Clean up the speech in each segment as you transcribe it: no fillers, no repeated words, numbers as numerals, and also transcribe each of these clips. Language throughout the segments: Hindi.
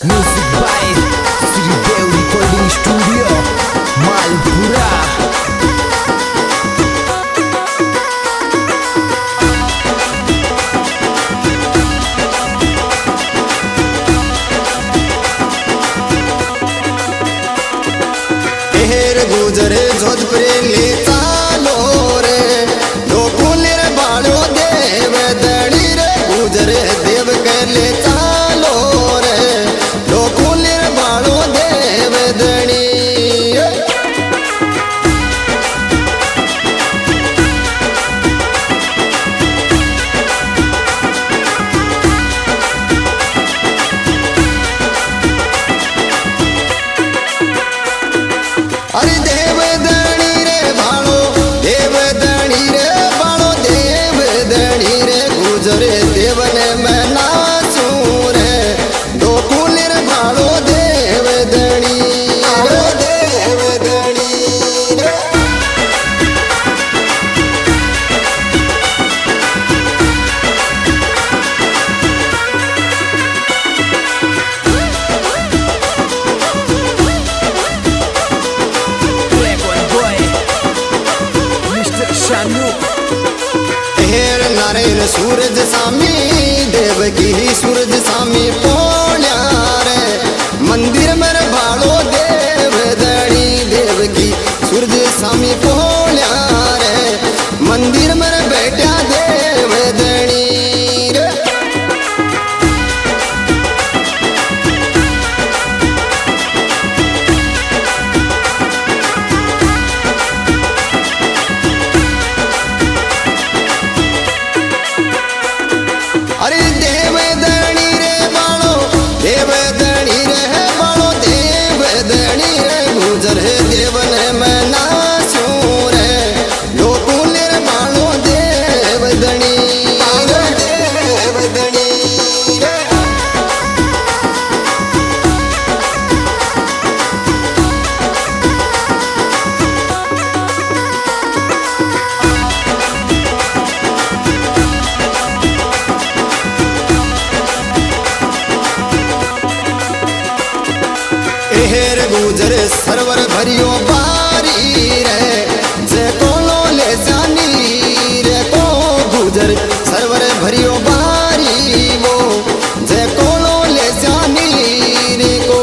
Music by Sridev Recording Studio, Malpura. गुजरे जोधपुर ले चालो रे लोकुले रे बालो देव दड़ी रे गुजरे देव के ले चालो रे लोकुले रे बालो देव दड़ी अरे देव दणी रे भालो देव दणी रे बालो देव दणी रे गुजरे देवने मैं नाचू रे गोकुल रे भालो देव दणी देव दणी रे नारायण सूरज सामी देव की सूरज सामी पोण्या रे मंदिर में भाड़ो देव दड़ी देव की सूरज सामी पोण्या रे मंदिर में बैठा देव दड़ी रे अरे देव दणी रे बालो देव दणी रे बालो देव दणी रे गुजरे देवने मैं नाचू रे गोकुल रे बालो देव दणी देव दणी रे हेर गुजरे सरवर भरियो बारी रे जे कोनो ले जानी रे को गुजर सरवर भरियो बारी वो जे कोनो ले जानी रे को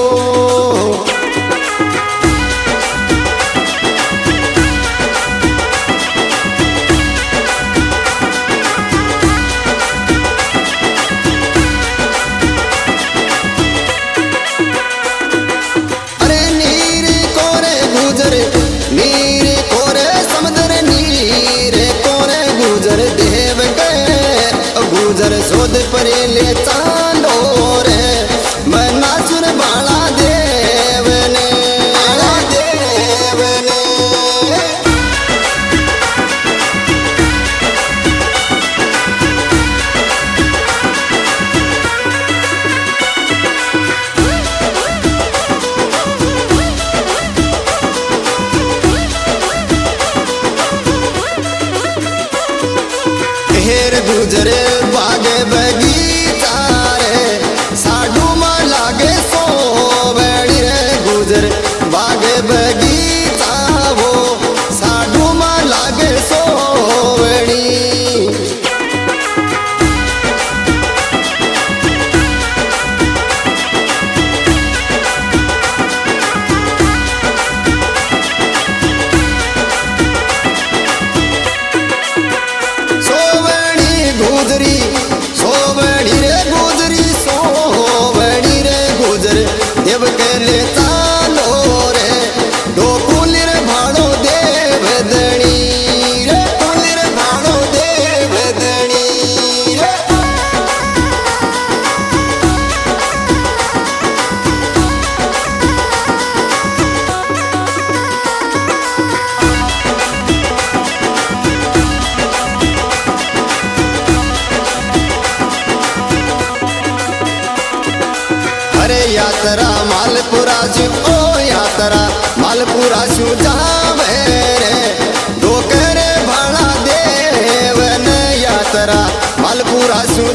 नीर कोरे समुद्र नीर कोरे गुजर देव के गुजर सोद परे ले चालो रे मैं नाचुर बाला देव ने देव ने हेर गुजरे बागे बगीचा रे साडू मा लागे सोवड़ी रे गुजर बागे बगीचा वो साडू मा लागे सोवड़ी गुजरी सोवड़ी रे गुजरी सोवड़ी रे गुजर देव के ले चालो रे गोकुल रे भाड़ो देव दणी रे कुल रे भाड़ो देव दणी रे यात्रा मालपुरा से ओ यात्रा मालपुरा से जावे रे डोकरे भाड़ा देव ने यात्रा मालपुरा से